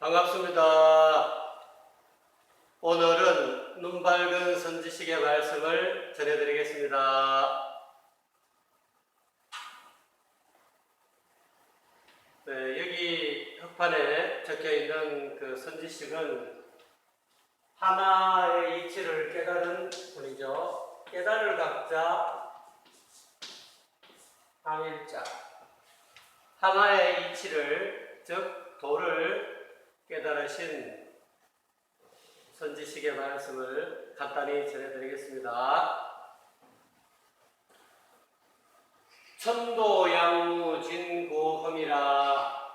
반갑습니다. 오늘은 눈 밝은 선지식의 말씀을 전해드리겠습니다. 네, 여기 흑판에 적혀있는 그 선지식은 하나의 이치를 깨달은 분이죠. 깨달을 각자 항일자, 하나의 이치를 즉 도를 깨달으신 선지식의 말씀을 간단히 전해드리겠습니다. 천도양무진고험이라.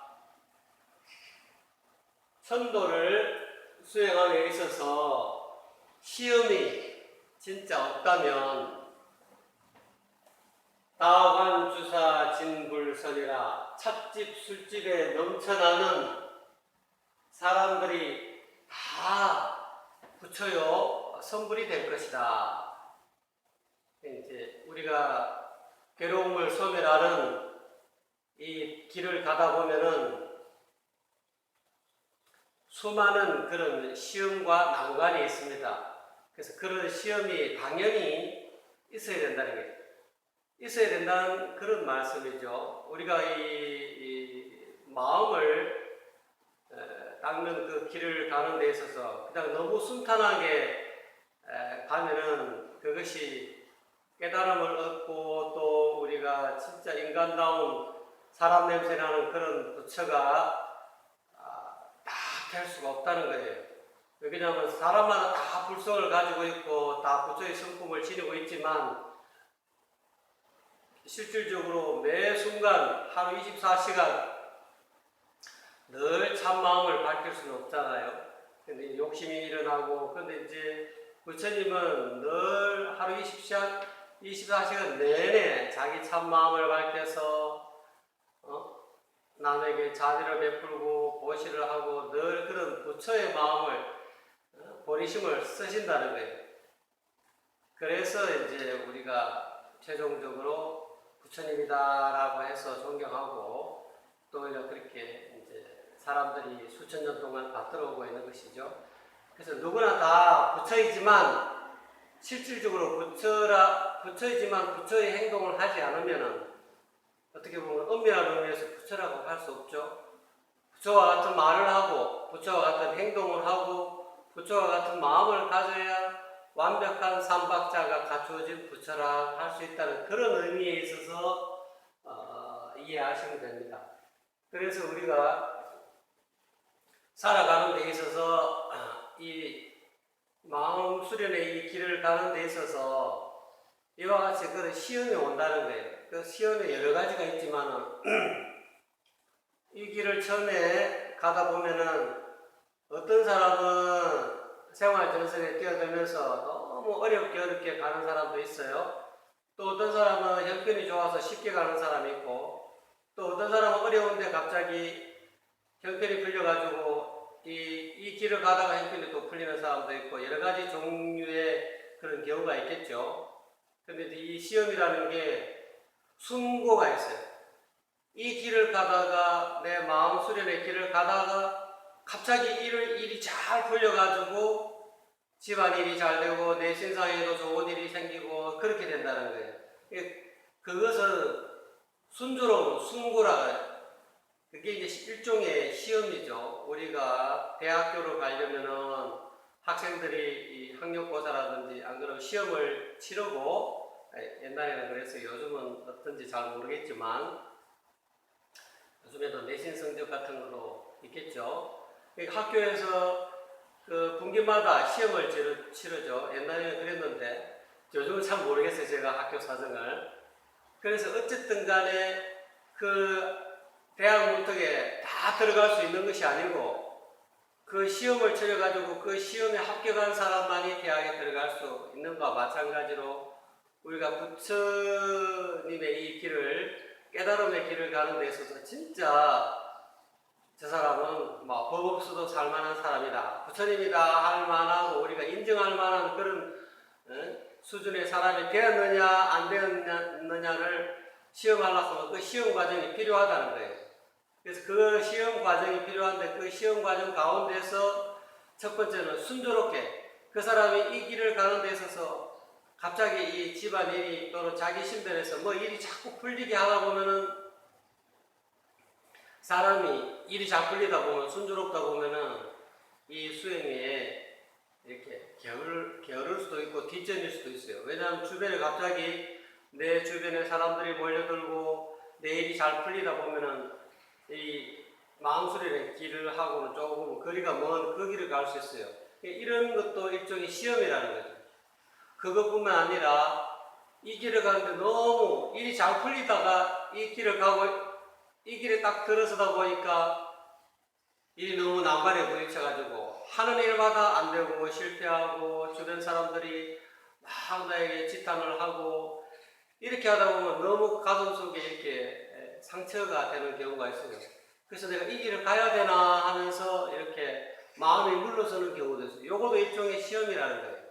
천도를 수행함에 있어서 시험이 진짜 없다면 다관주사 진불선이라. 찻집 술집에 넘쳐나는 사람들이 다 부처요 성불이 될 것이다. 이제 우리가 괴로움을 소멸하는 이 길을 가다 보면은 수많은 그런 시험과 난관이 있습니다. 그래서 그런 시험이 당연히 있어야 된다는 게 있어야 된다는 그런 말씀이죠. 우리가 이 마음을 닦는 그 길을 가는 데 있어서 그냥 너무 순탄하게 가면은 그것이 깨달음을 얻고 또 우리가 진짜 인간다운 사람 냄새 나는 그런 부처가 딱 될 수가 없다는 거예요. 왜냐하면 사람마다 다 불성을 가지고 있고 다 부처의 성품을 지니고 있지만 실질적으로 매 순간 하루 24시간 늘 참마음을 밝힐 수는 없잖아요. 근데 욕심이 일어나고, 근데 이제 부처님은 늘 하루 24시간 내내 자기 참마음을 밝혀서 남에게 자비를 베풀고 보시를 하고 늘 그런 부처의 마음을 보리심을 쓰신다는 거예요. 그래서 이제 우리가 최종적으로 부처님이다라고 해서 존경하고 또 그렇게 이제 사람들이 수천 년 동안 받들어오고 있는 것이죠. 그래서 누구나 다 부처이지만 실질적으로 부처이지만 부처의 행동을 하지 않으면은 어떻게 보면 엄밀한 의미에서 부처라고 할 수 없죠. 부처와 같은 말을 하고 부처와 같은 행동을 하고 부처와 같은 마음을 가져야 완벽한 삼박자가 갖추어진 부처라 할 수 있다는 그런 의미에 있어서 이해하시면 됩니다. 그래서 우리가 살아가는 데 있어서 이 마음 수련의 이 길을 가는 데 있어서 이와 같이 그런 시험이 온다는 거예요. 그 시험에 여러 가지가 있지만은 이 길을 처음에 가다 보면은 어떤 사람은 생활 전선에 뛰어들면서 너무 어렵게 가는 사람도 있어요. 또 어떤 사람은 형편이 좋아서 쉽게 가는 사람이 있고, 또 어떤 사람은 어려운데 갑자기 형편이 풀려가지고 이 길을 가다가 형편이 또 풀리는 사람도 있고 여러 가지 종류의 그런 경우가 있겠죠. 근데 이 시험이라는 게 순고가 있어요. 이 길을 가다가 내 마음 수련의 길을 가다가 갑자기 일이 잘 풀려가지고 집안일이 잘 되고 내 신상에도 좋은 일이 생기고 그렇게 된다는 거예요. 그것은 순조로운 순고라 해요. 그게 이제 일종의 시험이죠. 우리가 대학교를 가려면은 학생들이 이 학력고사라든지 안 그러면 시험을 치르고, 옛날에는 그래서 요즘은 어떤지 잘 모르겠지만 요즘에도 내신 성적 같은 거로 있겠죠. 학교에서 그 분기마다 시험을 치르죠. 옛날에는 그랬는데 요즘은 잘 모르겠어요. 제가 학교 사정을. 그래서 어쨌든 간에 그 대학 문턱에 다 들어갈 수 있는 것이 아니고 그 시험을 치러가지고 그 시험에 합격한 사람만이 대학에 들어갈 수 있는 것과 마찬가지로 우리가 부처님의 이 길을 깨달음의 길을 가는 데 있어서 진짜 저 사람은 뭐 법 없어도 살만한 사람이다, 부처님이다 할 만하고 우리가 인정할 만한 그런 수준의 사람이 되었느냐 안 되었느냐를 시험하려고 하면 그 시험 과정이 필요하다는 거예요. 그래서 그 시험 과정이 필요한데 그 시험 과정 가운데서 첫 번째는 순조롭게 그 사람이 이 길을 가는 데 있어서 갑자기 이 집안일이 또는 자기 신변에서 뭐 일이 자꾸 풀리게 하다 보면은 사람이 일이 잘 풀리다 보면 순조롭다 보면은 이 수행에 이렇게 게으를 수도 있고 뒷전일 수도 있어요. 왜냐하면 주변에 갑자기 내 주변에 사람들이 몰려들고 내 일이 잘 풀리다 보면은 이 마음수련의 길을 하고는 조금 거리가 먼 그 길을 갈 수 있어요. 이런 것도 일종의 시험이라는 거죠. 그것뿐만 아니라 이 길을 가는데 너무 일이 잘 풀리다가 이 길을 가고 이 길에 딱 들어서다 보니까 일이 너무 난관에 부딪혀가지고 하는 일마다 안 되고 실패하고 주변 사람들이 막 나에게 지탄을 하고 이렇게 하다 보면 너무 가슴 속에 이렇게 상처가 되는 경우가 있어요. 그래서 내가 이 길을 가야 되나 하면서 이렇게 마음이 물러서는 경우도 있어요. 요것도 일종의 시험이라는 거예요.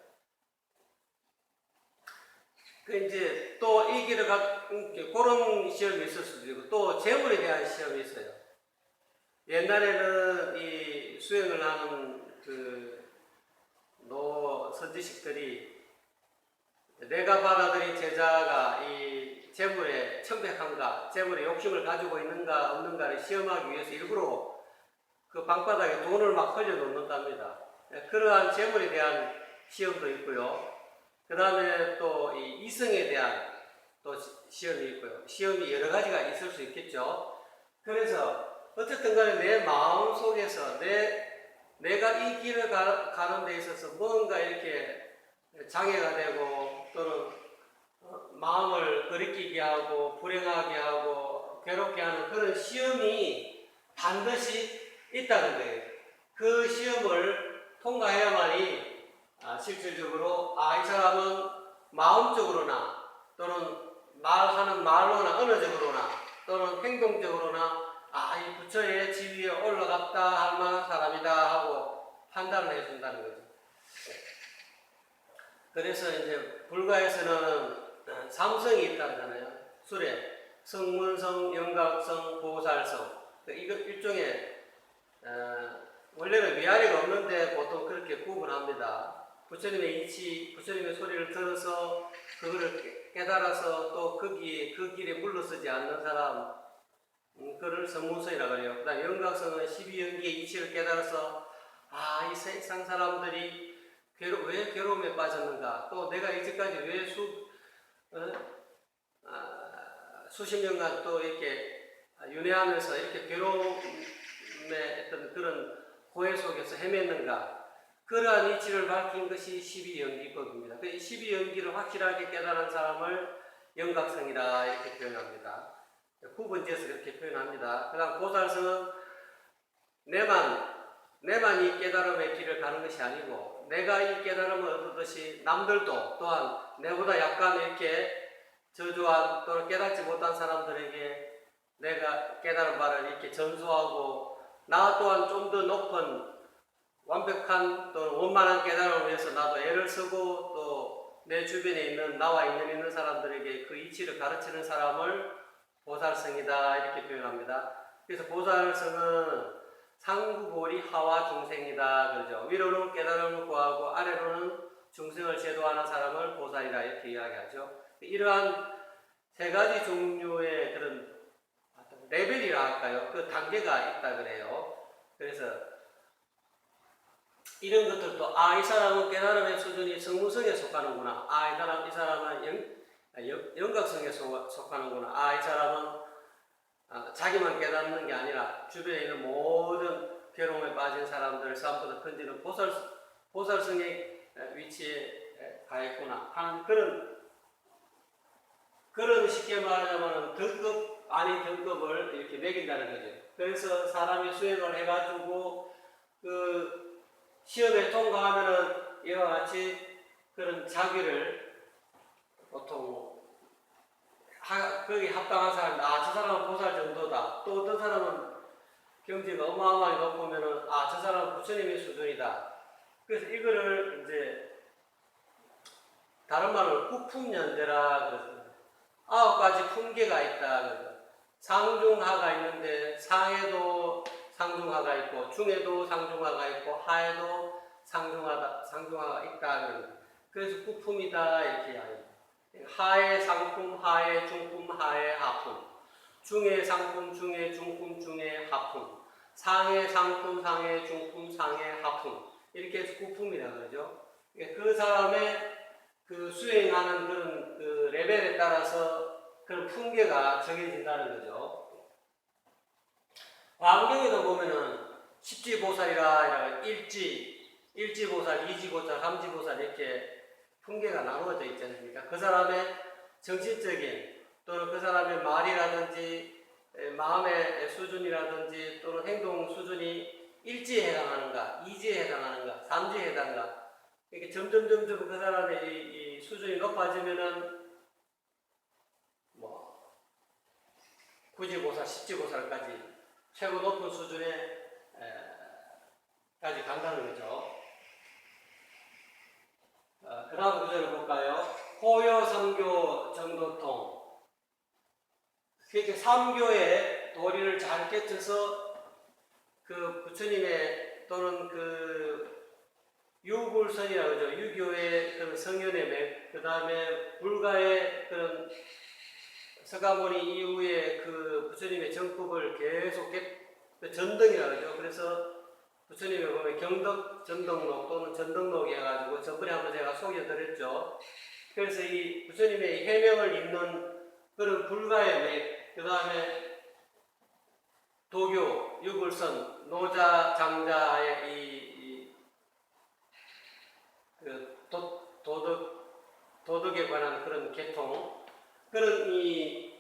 그 이제 또 이 길을 그런 시험이 있을 수도 있고 또 재물에 대한 시험이 있어요. 옛날에는 이 수행을 하는 그 선지식들이 내가 받아들인 제자가 이 재물에 청백한가, 재물에 욕심을 가지고 있는가 없는가를 시험하기 위해서 일부러 그 방바닥에 돈을 막 흘려놓는답니다. 그러한 재물에 대한 시험도 있고요. 그 다음에 또 이 이성에 대한 또 시험이 있고요. 시험이 여러 가지가 있을 수 있겠죠. 그래서 어쨌든 간에 내 마음 속에서 내가 이 길을 가는 데 있어서 뭔가 이렇게 장애가 되고 또는 마음을 거리끼게 하고 불행하게 하고 괴롭게 하는 그런 시험이 반드시 있다는 거예요. 그 시험을 통과해야만이 실질적으로 이 사람은 마음적으로나 또는 말하는 말로나 언어적으로나 또는 행동적으로나 이 부처의 지위에 올라갔다 할 만한 사람이다 하고 판단을 해준다는 거죠. 그래서 이제 불가에서는 삼성이 있다잖아요. 술에 성문성, 영각성, 보살성. 이거 일종의 원래는 위아래가 없는데 보통 그렇게 구분합니다. 부처님의 이치, 부처님의 소리를 들어서 그거를 깨달아서 또 그 길에 물러서지 않는 사람, 그를 성문성이라고 해요. 그 다음 영각성은 12연기의 이치를 깨달아서 이 세상 사람들이 왜 괴로움에 빠졌는가, 또 내가 이제까지 왜 수십 년간 또 이렇게 윤회하면서 이렇게 괴로움의 어떤 그런 고해 속에서 헤맸는가, 그러한 이치를 밝힌 것이 12연기법입니다. 그 12연기를 확실하게 깨달은 사람을 영각성이라 이렇게 표현합니다. 구분지어서 그렇게 표현합니다. 그 다음 보살성은 내만 이 깨달음의 길을 가는 것이 아니고 내가 이 깨달음을 얻었듯이 남들도 또한 내보다 약간 이렇게 저조한 또는 깨닫지 못한 사람들에게 내가 깨달은 바를 이렇게 전수하고 나 또한 좀 더 높은 완벽한 또는 원만한 깨달음을 위해서 나도 애를 쓰고 또 내 주변에 있는 나와 인연 있는 사람들에게 그 이치를 가르치는 사람을 보살성이다 이렇게 표현합니다. 그래서 보살성은 상구보리 하와 중생이다 그러죠. 위로는 깨달음을 구하고 아래로는 중생을 제도하는 사람을 보살이라 이렇게 이야기하죠. 이러한 세 가지 종류의 그런 레벨이라 할까요? 그 단계가 있다 그래요. 그래서 이런 것들도 이 사람은 깨달음의 수준이 성무성에 속하는구나. 이 사람은 영각성에 속하는구나. 이 사람은 자기만 깨닫는 게 아니라 주변에 있는 모든 괴로움에 빠진 사람들을 싸움보다 건지는 보살성의 위치에 가 있구나 하는 그런 쉽게 말하자면 등급 아닌 등급을 이렇게 매긴다는 거죠. 그래서 사람이 수행을 해가지고 그 시험에 통과하면은 이와 같이 그런 자기를 보통 거기 합당한 사람, 저 사람은 보살 정도다. 또 어떤 사람은 경지가 어마어마하게 높으면은 저 사람은 부처님의 수준이다. 그래서 이거를 이제 다른 말로 후품연대라 그래서 9가지 품계가 있다. 상중하가 있는데 상에도 상중하가 있고 중에도 상중하가 있고 하에도 상중하가 있다는, 그래서 부품이다 이렇게 이야기합니다. 하의 상품, 하의 중품, 하의 하품, 중의 상품, 중의 중품, 중의 하품, 상의 상품, 상의 중품, 상의 하품, 이렇게 해서 부품이라 그러죠. 그 사람의 그 수행하는 그런 그 레벨에 따라서 그런 품계가 정해진다는 거죠. 광경에도 보면은 십지보살이라 일지보살, 이지보살, 삼지보살 이렇게 품계가 나누어져 있지 않습니까? 그 사람의 정신적인 또는 그 사람의 말이라든지 마음의 수준이라든지 또는 행동 수준이 일지에 해당하는가, 이지에 해당하는가, 삼지에 해당하는가, 이렇게 점점 그 사람의 이 수준이 높아지면은 구지보살, 십지보살까지 최고 높은 수준에 까지 간다는 거죠. 그 다음 구절을 볼까요? 호여삼교 정도통. 그러니까 삼교의 도리를 잘 깨쳐서 그 부처님의 또는 그 유불선이라고 하죠. 유교의 그런 성현의 맥, 그 다음에 불가의 그런 서가모니 이후에 그 부처님의 정법을 계속 전등이라고 하죠. 그래서 부처님의 보면 경덕 전등록 또는 전등록 해가지고 저번에 한번 제가 소개해드렸죠. 그래서 이 부처님의 해명을 읽는 그런 불가의 맥, 그 다음에 도교, 유불선, 노자, 장자의 그 도덕에 관한 그런 계통, 그런 이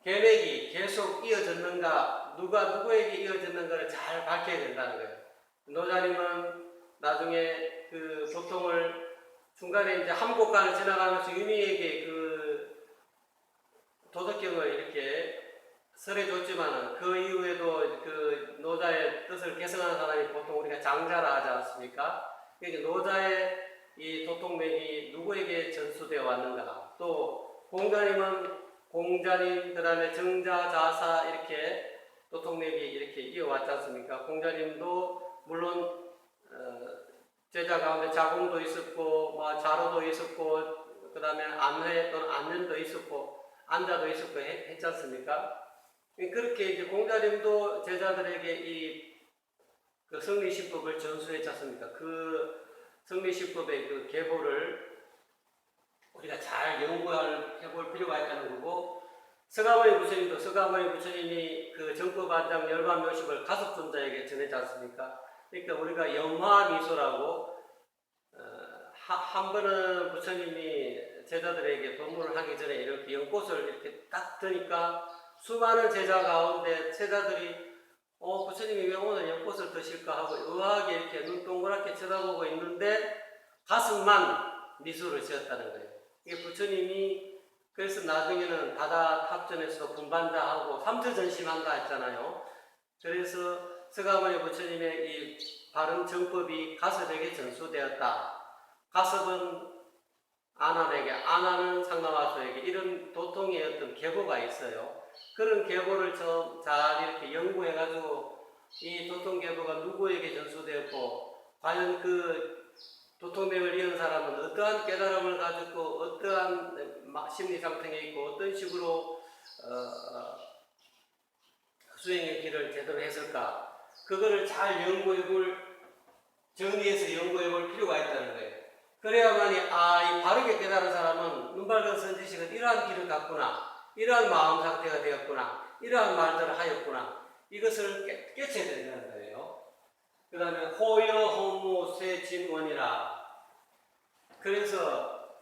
계맥이 계속 이어졌는가, 누가 누구에게 이어졌는가를 잘 밝혀야 된다는 거예요. 노자님은 나중에 그 도통을 중간에 이제 함곡간을 지나가면서 유미에게 그 도덕경을 이렇게 설해줬지만은 그 이후에도 그 노자의 뜻을 개성하는 사람이 보통 우리가 장자라 하지 않습니까? 그러니까 노자의 이 도통맥이 누구에게 전수되어 왔는가, 또 공자님은 공자님, 그 다음에 정자, 자사 이렇게 도통맥이 이렇게 이어왔지 않습니까? 공자님도 물론 제자 가운데 자공도 있었고, 자로도 있었고, 그 다음에 안회 또는 안면도 있었고, 안자도 있었고 했지 않습니까? 그렇게 이제 공자님도 제자들에게 그 성리신법을 전수했지 않습니까? 그 성리신법의 그 계보를 우리가 잘 연구해볼 필요가 있다는 거고, 서가모니 부처님이 그 정법안장 열반묘식을 가섭존자에게 전했지 않습니까? 그러니까 우리가 영화미소라고 한 번은 부처님이 제자들에게 법문을 하기 전에 이렇게 연꽃을 이렇게 딱 드니까 수많은 제자 가운데 제자들이 부처님이 왜 오늘 연꽃을 드실까 하고 의아하게 이렇게 눈 동그랗게 쳐다보고 있는데 가슴만 미소를 지었다는 거예요. 이게 부처님이 그래서 나중에는 바다 탑전에서도 분반자하고 삼처전심한다 했잖아요. 그래서 서가모니 부처님의 이 바른 정법이 가섭에게 전수되었다. 가섭은 아난에게, 아난은 상남하소에게, 이런 도통의 어떤 계보가 있어요. 그런 계보를 잘 이렇게 연구해가지고 이 도통 계보가 누구에게 전수되었고, 과연 그 도통맥을 이은 사람은 어떠한 깨달음을 가지고 어떠한 심리 상태에 있고 어떤 식으로 수행의 길을 제대로 했을까, 그거를 잘 정리해서 연구해볼 필요가 있다는 거예요. 그래야만이 이 바르게 깨달은 사람은 눈밝은 선지식은 이러한 길을 갔구나, 이러한 마음 상태가 되었구나, 이러한 말들을 하였구나, 이것을 깨쳐야 된다는 거예요. 그 다음에 호여 호무 쇠진원이라. 그래서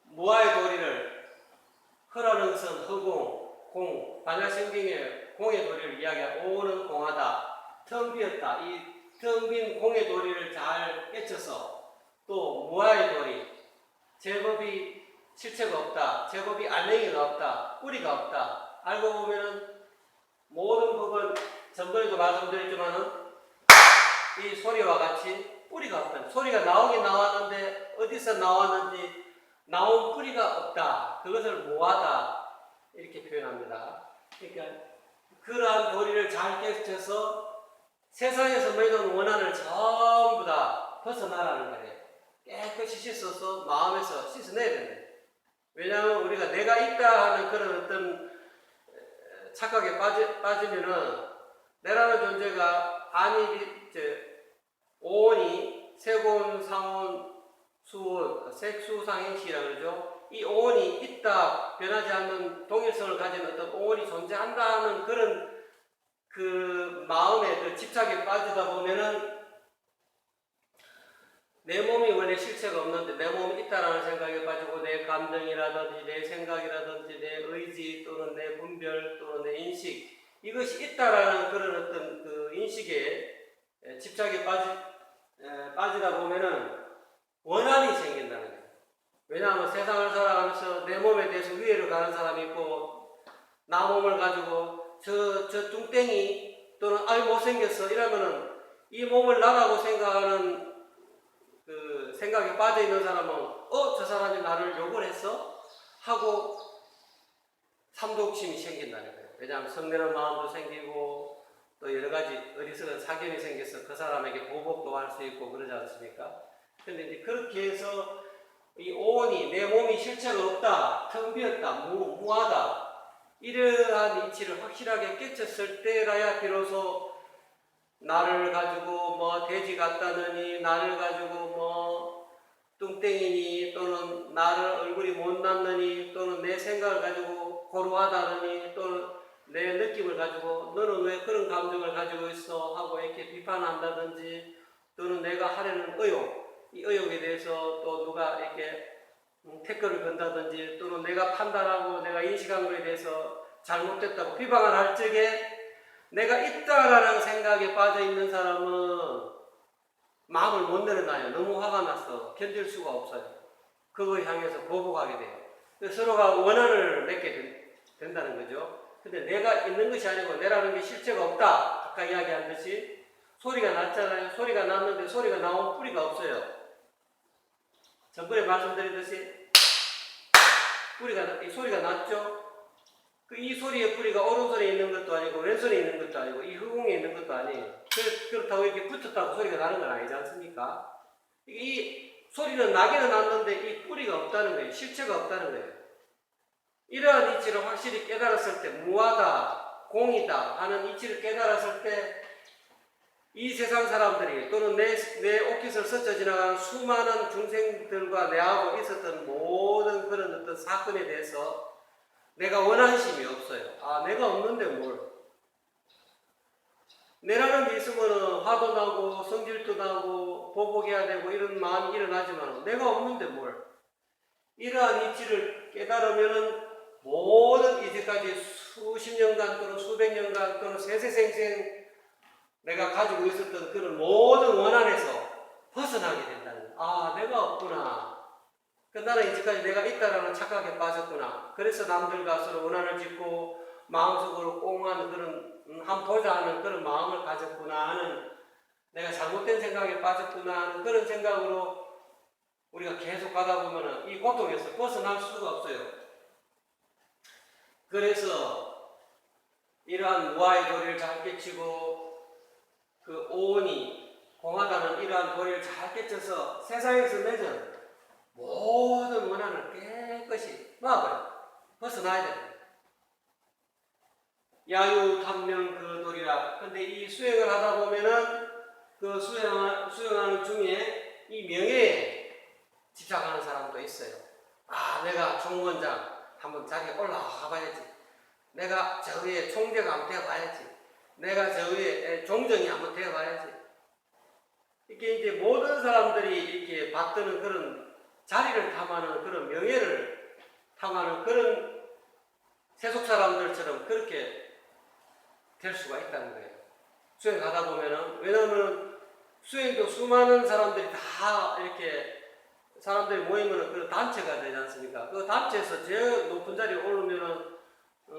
무아의 도리를, 허라는 것은 허공, 공, 반야신경의 공의 도리를 이야기하고, 오는 공하다, 텅 비었다. 이 텅 빈 공의 도리를 잘 깨쳐서, 또 무아의 도리, 제법이 실체가 없다, 제법이 알맹이가 없다, 뿌리가 없다. 알고 보면은 모든 법은 전번에도 말씀드렸지만은 이 소리와 같이 뿌리가 없다. 소리가 나오긴 나왔는데 어디서 나왔는지 나온 뿌리가 없다. 그것을 무아다 이렇게 표현합니다. 그러니까 그러한 도리를 잘 깨쳐서 세상에서 맺은 원한을 전부 다 벗어나라는 거예요. 깨끗이 씻어서 마음에서 씻어내야 된다. 왜냐하면 우리가 내가 있다 하는 그런 어떤 착각에 빠지면은 내라는 존재가 오온이 세고온, 상온, 수온, 색수상행식이라고 그러죠. 이 오온이 있다, 변하지 않는 동일성을 가진 어떤 오온이 존재한다는 그런 그 마음의 그 집착에 빠지다 보면은 내 몸이 원래 실체가 없는데 내 몸이 있다라는 생각에 빠지고 내 감정이라든지 내 생각이라든지 내 의지 또는 내 분별 또는 내 인식 이것이 있다라는 그런 어떤 그 인식에 집착에 빠지다 보면은 원한이 생긴다는 거예요. 왜냐하면 세상을 살아가면서 내 몸에 대해서 위해를 가는 사람이 있고 나 몸을 가지고 저 뚱땡이 또는 아유 못생겼어 이러면은 이 몸을 나라고 생각하는 그 생각에 빠져 있는 사람은 저 사람이 나를 욕을 했어? 하고 삼독심이 생긴다는 거예요. 왜냐하면 성내는 마음도 생기고 또 여러 가지 어리석은 사견이 생겨서 그 사람에게 보복도 할 수 있고 그러지 않습니까? 근데 이제 그렇게 해서 이 오온이 내 몸이 실체가 없다, 텅 비었다, 무하다 이러한 이치를 확실하게 깨쳤을 때라야 비로소 나를 가지고 뭐 돼지 같다느니 나를 가지고 뭐 뚱땡이니 또는 나를 얼굴이 못났느니 또는 내 생각을 가지고 고루하다느니 또는 내 느낌을 가지고 너는 왜 그런 감정을 가지고 있어 하고 이렇게 비판한다든지 또는 내가 하려는 의욕 이 의욕에 대해서 또 누가 이렇게 태클을 건다든지 또는 내가 판단하고 내가 인식한 것에 대해서 잘못됐다고 비방을 할 적에 내가 있다라는 생각에 빠져 있는 사람은 마음을 못 내려놔요. 너무 화가 났어. 견딜 수가 없어요. 그걸 향해서 보복하게 돼요. 서로가 원한을 맺게 된다는 거죠. 근데 내가 있는 것이 아니고 내라는 게 실체가 없다. 아까 이야기한 듯이 소리가 났잖아요. 소리가 났는데 소리가 나온 뿌리가 없어요. 전번에 말씀드렸듯이 이 소리가 났죠. 이 소리의 뿌리가 오른손에 있는 것도 아니고 왼손에 있는 것도 아니고 이 허공에 있는 것도 아니에요. 그렇다고 이렇게 붙었다고 소리가 나는 건 아니지 않습니까? 이 소리는 나기는 났는데 이 뿌리가 없다는 거예요. 실체가 없다는 거예요. 이러한 이치를 확실히 깨달았을 때 무하다, 공이다 하는 이치를 깨달았을 때 이 세상 사람들이 또는 내 옷깃을 스쳐 지나가는 수많은 중생들과 내하고 있었던 모든 그런 어떤 사건에 대해서 내가 원한심이 없어요. 내가 없는데 뭘. 내라는 게 있으면 화도 나고 성질도 나고 보복해야 되고 이런 마음이 일어나지만 내가 없는데 뭘. 이러한 이치를 깨달으면은 모든 이제까지 수십 년간 또는 수백 년간 또는 세세생생 내가 가지고 있었던 그런 모든 원한에서 벗어나게 된다는 거예요. 내가 없구나. 나는 이제까지 내가 있다라는 착각에 빠졌구나. 그래서 남들과 서로 원한을 짓고 마음속으로 꽁하는 그런 한번 보자 하는 그런 마음을 가졌구나 하는 내가 잘못된 생각에 빠졌구나 하는 그런 생각으로 우리가 계속 가다 보면 이 고통에서 벗어날 수가 없어요. 그래서 이러한 무아의 도리를 잘 깨치고 그 오온이 공하다는 이러한 도리를 잘 깨쳐서 세상에서 맺은 모든 원한을 깨끗이 놔버려. 벗어나야 돼. 야유탐명 그 도리라. 근데 이 수행을 하다 보면은 그 수행하는 중에 이 명예에 집착하는 사람도 있어요. 내가 총무원장 한번 자리에 올라가 봐야지. 내가 저 위에 총재가 한번 되어봐야지. 내가 저 위에 종정이 한번 되어봐야지. 이렇게 이제 모든 사람들이 이렇게 받드는 그런 자리를 탐하는 그런 명예를 탐하는 그런 세속 사람들처럼 그렇게 될 수가 있다는 거예요. 수행하다 보면은. 왜냐하면 수행도 수많은 사람들이 다 이렇게 사람들이 모이면 그 단체가 되지 않습니까? 그 단체에서 제일 높은 자리에 오르면은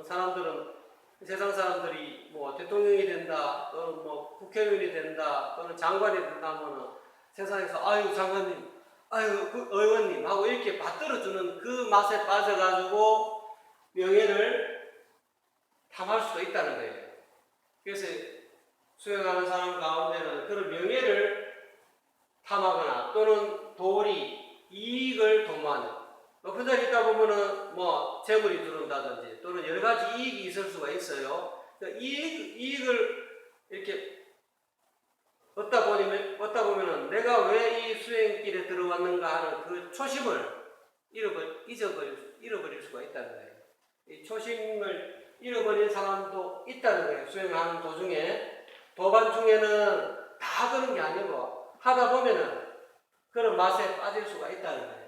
사람들은 세상 사람들이 뭐 대통령이 된다, 또는 뭐 국회의원이 된다, 또는 장관이 된다 하면은 세상에서 아유 장관님, 아유 그 의원님 하고 이렇게 받들어주는 그 맛에 빠져가지고 명예를 탐할 있다는 거예요. 그래서 수행하는 사람 가운데는 그런 명예를 탐하거나 또는 도리, 이익을 도모하는, 높은 자리에 있다 보면은 뭐 재물이 들어온다든지 또는 여러 가지 이익이 있을 수가 있어요. 이익을 이렇게 얻다 보면은 내가 왜 이 수행길에 들어왔는가 하는 그 초심을 잃어버릴 수가 있다는 거예요. 이 초심을 잃어버린 사람도 있다는 거예요. 수행하는 도중에. 도반 중에는 다 그런 게 아니고 하다 보면은 그런 맛에 빠질 수가 있다는 거예요.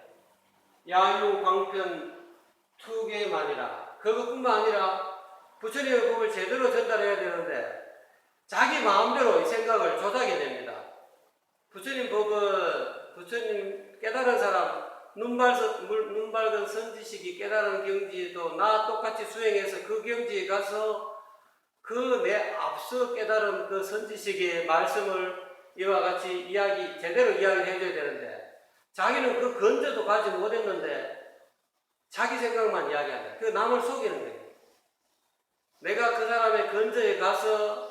야유, 광편, 투계만이라. 그것뿐만 아니라 부처님의 법을 제대로 전달해야 되는데 자기 마음대로 이 생각을 조작해 냅니다. 부처님 법은 부처님 깨달은 사람, 눈 밝은 선지식이 깨달은 경지에도 나 똑같이 수행해서 그 경지에 가서 그 내 앞서 깨달은 그 선지식의 말씀을 이와 같이 제대로 이야기를 해줘야 되는데 자기는 그 근저도 가지 못했는데 자기 생각만 이야기한다. 그 남을 속이는 거예요. 내가 그 사람의 근저에 가서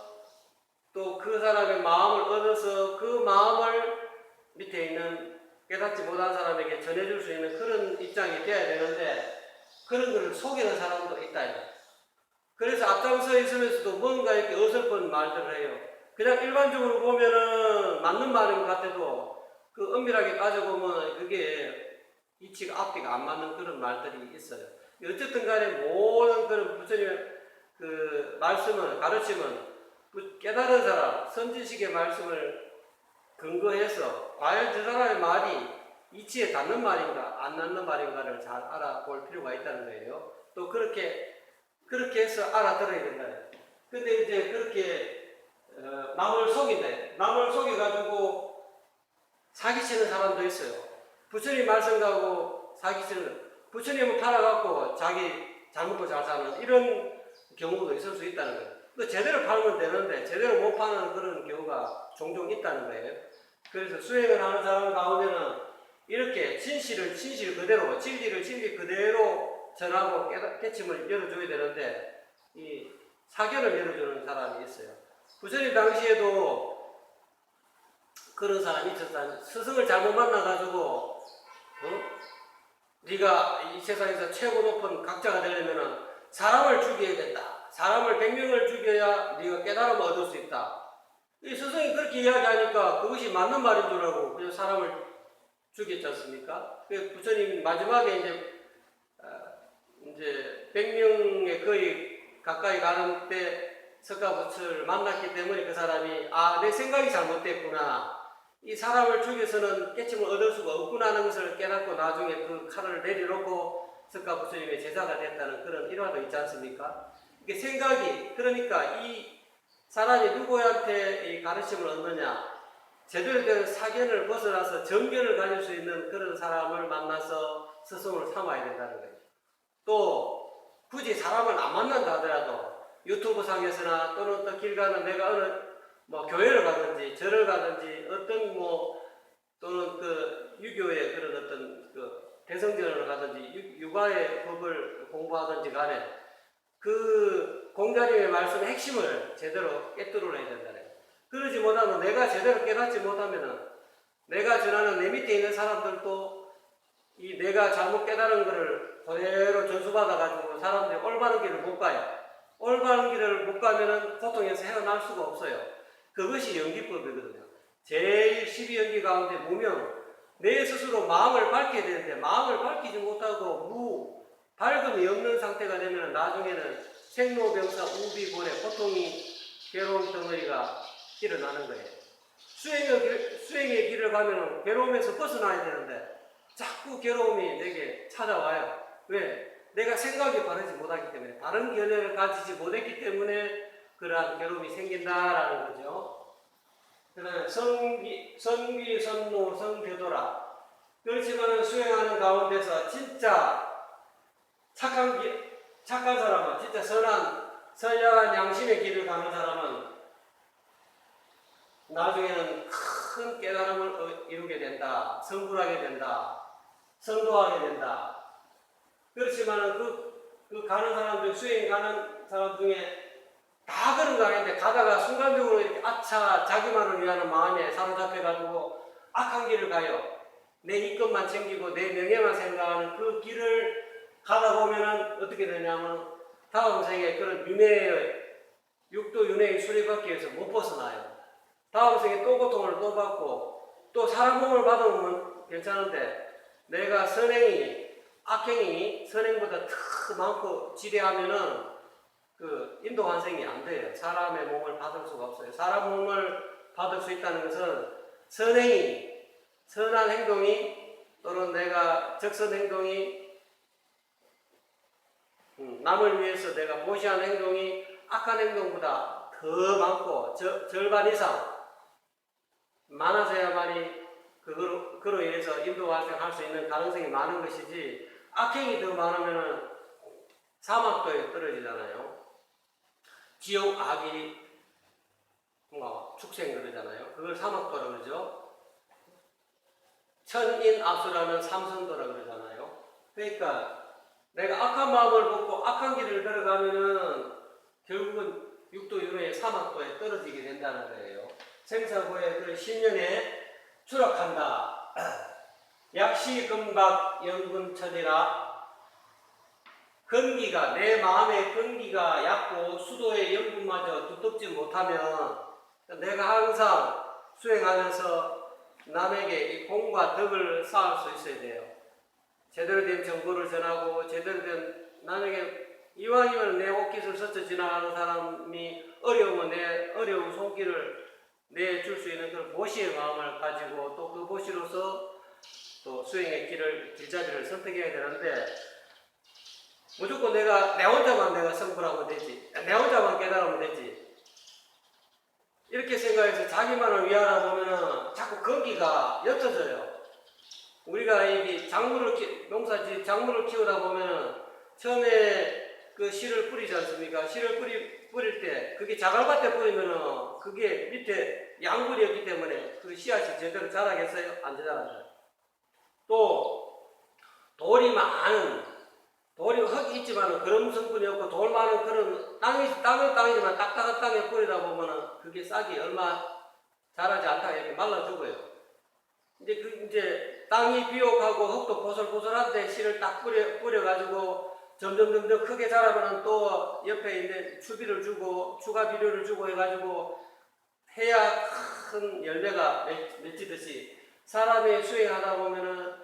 또 그 사람의 마음을 얻어서 그 마음을 밑에 있는 깨닫지 못한 사람에게 전해줄 수 있는 그런 입장이 돼야 되는데 그런 것을 속이는 사람도 있다. 그래서 앞장서 있으면서도 뭔가 이렇게 어설픈 말들을 해요. 그냥 일반적으로 보면은 맞는 말인 것 같아도 그 엄밀하게 따져보면 그게 이치가 앞뒤가 안 맞는 그런 말들이 있어요. 어쨌든 간에 모든 그런 부처님의 그 말씀은, 가르침은 깨달은 사람, 선지식의 말씀을 근거해서 과연 저 사람의 말이 이치에 닿는 말인가 안 닿는 말인가를 잘 알아볼 필요가 있다는 거예요. 또 그렇게 해서 알아들어야 된다. 근데 이제 그렇게 남을 속인다. 남을 속여가지고 사기치는 사람도 있어요. 부처님 말씀 가고 사기치는, 부처님을 팔아갖고 자기 잘 먹고 잘 사는 이런 경우도 있을 수 있다는 거예요. 제대로 팔면 되는데 제대로 못 파는 그런 경우가 종종 있다는 거예요. 그래서 수행을 하는 사람 가운데는 이렇게 진실 그대로, 진리를 진리 그대로 전하고 깨침을 열어줘야 되는데 이 사견을 열어주는 사람이 있어요. 부처님 당시에도 그런 사람이 있었다. 스승을 잘못 만나가지고 네가 이 세상에서 최고 높은 각자가 되려면 사람을 죽여야 된다. 사람을 100명을 죽여야 네가 깨달음을 얻을 수 있다. 이 스승이 그렇게 이야기하니까 그것이 맞는 말인 줄 알고 그냥 사람을 죽였지 않습니까? 부처님 마지막에 이제 100명에 거의 가까이 가는 때 석가부처를 만났기 때문에 그 사람이 내 생각이 잘못됐구나. 이 사람을 죽여서는 깨침을 얻을 수가 없구나 하는 것을 깨닫고 나중에 그 칼을 내려놓고 석가부처님의 제자가 됐다는 그런 일화도 있지 않습니까? 이게 생각이, 그러니까 이 사람이 누구한테 이 가르침을 얻느냐, 제대로 된 사견을 벗어나서 정견을 가질 수 있는 그런 사람을 만나서 스승으로 삼아야 된다는 거예요. 또 굳이 사람을 안 만난다 하더라도 유튜브 상에서나 또는 또 길 가는 내가 어느 교회를 가든지 절을 가든지 어떤 또는 그 유교의 그런 어떤 그 대성전을 가든지 육아의 법을 공부하든지 간에 그 공자님의 말씀의 핵심을 제대로 깨뚫어내야 된다는 거예요. 그러지 못하면 내가 제대로 깨닫지 못하면은 내가 전하는 내 밑에 있는 사람들도 이 내가 잘못 깨달은 것을 그대로 전수받아가지고 사람들이 올바른 길을 못 가요. 올바른 길을 못 가면은 고통에서 헤어날 수가 없어요. 그것이 연기법이거든요. 제일 12연기 가운데 무명, 내 스스로 마음을 밝혀야 되는데 마음을 밝히지 못하고 밝음이 없는 상태가 되면 나중에는 생로병사 우비고래 고통이 괴로운 덩어리가 일어나는 거예요. 수행의 길을 가면 괴로움에서 벗어나야 되는데 자꾸 괴로움이 내게 찾아와요. 왜? 내가 생각이 바르지 못하기 때문에, 다른 견해를 가지지 못했기 때문에 그러한 괴로움이 생긴다라는 거죠. 그 다음에 선기, 선노, 성교도라. 그렇지만 수행하는 가운데서 진짜 착한 사람은, 진짜 선량한 양심의 길을 가는 사람은 나중에는 큰 깨달음을 이루게 된다. 성불하게 된다. 성도하게 된다. 그렇지만 그 가는 사람 중, 수행 가는 사람 중에 다 그런 거 아닌데 가다가 순간적으로 이렇게 아차 자기만을 위하는 마음에 사로잡혀가지고 악한 길을 가요. 내 이권만 챙기고 내 명예만 생각하는 그 길을 가다 보면은 어떻게 되냐면 다음 생에 그런 윤회의 육도 윤회의 수레바퀴에서 못 벗어나요. 다음 생에 또 고통을 또 받고 또 사람 몸을 받으면 괜찮은데 내가 선행이 악행이 선행보다 더 많고 지대하면은 그 인도 환생이 안 돼요. 사람의 몸을 받을 수가 없어요. 사람 몸을 받을 수 있다는 것은 선행이 선한 행동이 또는 내가 적선 행동이 남을 위해서 내가 보시한 행동이 악한 행동보다 더 많고 절반 이상 많아져야만이 그로 인해서 인도 환생할 수 있는 가능성이 많은 것이지 악행이 더 많으면 사막도에 떨어지잖아요. 지옥 악이 축생 그러잖아요. 그걸 사막도라고 그러죠. 천인압수라는 삼선도라고 그러잖아요. 그러니까 내가 악한 마음을 먹고 악한 길을 걸어가면은 결국은 육도 윤회의 사막도에 떨어지게 된다는 거예요. 생사고의 그 신년에 추락한다. 약시금박 연근천이라 근기가 내 마음의 근기가 얕고 수도의 연분마저 두텁지 못하면 내가 항상 수행하면서 남에게 이 공과 덕을 쌓을 수 있어야 돼요. 제대로 된 정보를 전하고 제대로 된 남에게 이왕이면 내 옷깃을 스쳐 지나가는 사람이 어려우면 내 어려운 손길을 내줄 수 있는 그런 보시의 마음을 가지고 또 그 보시로서 또 수행의 길자리를 선택해야 되는데 무조건 내 혼자만 내가 성불하면 되지. 내 혼자만 깨달으면 되지. 이렇게 생각해서 자기만을 위하다 보면은 자꾸 건기가 옅어져요. 우리가 이 농사지 작물을 키우다 보면 처음에 그 씨를 뿌리지 않습니까? 씨를 뿌릴 때 그게 자갈밭에 뿌리면은 그게 밑에 양분이었기 때문에 그 씨앗이 제대로 자라겠어요? 안 자라죠. 또 돌이 흙이 있지만 그런 성분이 없고 돌 많은 그런 땅이지만 딱딱한 땅에 뿌리다 보면은 그게 싹이 얼마 자라지 않다가 이렇게 말라 죽어요. 이제 땅이 비옥하고 흙도 보슬보슬한데 씨를 딱 뿌려가지고 점점 크게 자라면은 또 옆에 있는 추비를 주고 추가 비료를 주고 해가지고 해야 큰 열매가 맺히듯이 사람이 수행하다 보면은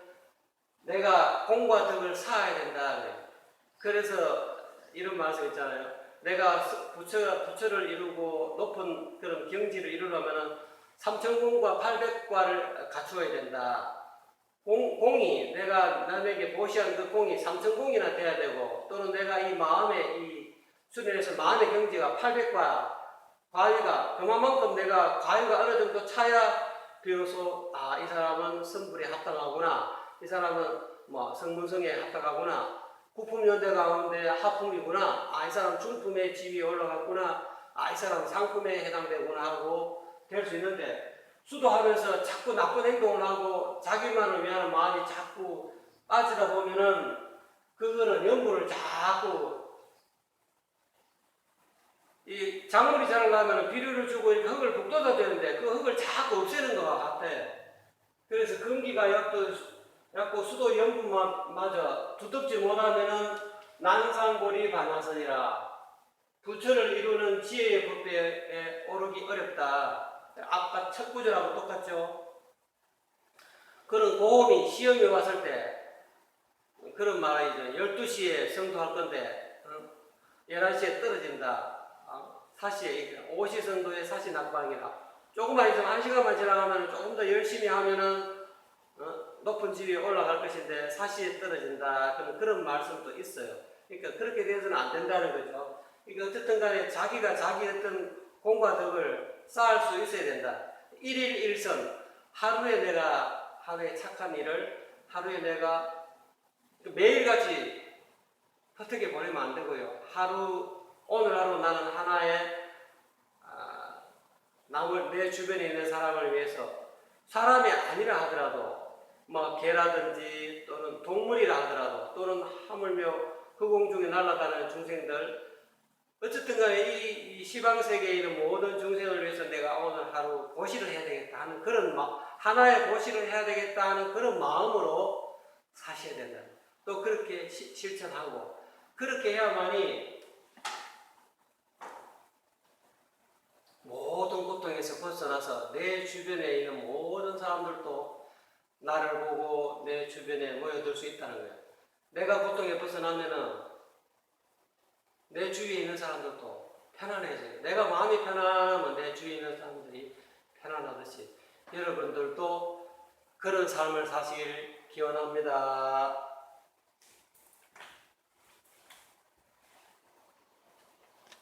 내가 공과 덕을 쌓아야 된다. 그래서 이런 말씀 있잖아요. 내가 부처를 이루고 높은 그런 경지를 이루려면은 3,000공과 800과를 갖추어야 된다. 공이 내가 남에게 보시한 그 공이 3,000공이나 돼야 되고 또는 내가 이 마음의 이 수련에서 마음의 경지가 800과 과유가 그만큼 내가 과유가 어느 정도 차야 비로소 이 사람은 선불에 합당하구나. 이 사람은 성문성에 합당하구나. 구품연대 가운데 하품이구나. 이 사람 중품의 지위에 올라갔구나. 이 사람 상품에 해당되구나 하고 될 수 있는데 수도하면서 자꾸 나쁜 행동을 하고 자기만을 위하는 마음이 자꾸 빠지다 보면은 그거는 연분을 자꾸 이 작물이 자라려면 비료를 주고 이렇게 흙을 북돋아야 되는데 그 흙을 자꾸 없애는 것과 같아요. 그래서 근기가 얕고 수도 연분마저 두텁지 못하면은 난상고리 반야선이라 부처를 이루는 지혜의 법에 오르기 어렵다. 아까 첫 구절하고 똑같죠. 그런 고음이 시험에 왔을 때 그런 말이죠. 12시에 성도할 건데 11시에 떨어진다. 사시에 오시성도의 사시 낙방이라 조금만 있으면 1시간만 지나가면 조금 더 열심히 하면은 높은 지위에 올라갈 것인데 사시에 떨어진다. 그런 말씀도 있어요. 그러니까 그렇게 돼서는 안 된다는 거죠. 그러니까 어쨌든 간에 자기가 자기 어떤 공과 덕을 쌓을 수 있어야 된다. 1일 1선 하루에 착한 일을 하루에 내가 매일같이 헛되게 보내면 안 되고요. 오늘 하루 나는 하나의 내 주변에 있는 사람을 위해서 사람이 아니라 하더라도 개라든지 또는 동물이라 하더라도 또는 하물며 허공 중에 날아다니는 중생들 어쨌든 간에 이 시방 세계에 있는 모든 중생을 위해서 내가 오늘 하루 보시를 해야 되겠다 하는 그런 하나의 보시를 해야 되겠다 하는 그런 마음으로 사셔야 된다. 또 그렇게 실천하고 그렇게 해야만이 모든 고통에서 벗어나서 내 주변에 있는 모든 사람들도 나를 보고 내 주변에 모여들 수 있다는 거예요. 내가 고통에 벗어나면은 내 주위에 있는 사람들도 편안해져요. 내가 마음이 편안하면 내 주위에 있는 사람들이 편안하듯이 여러분들도 그런 삶을 사시길 기원합니다.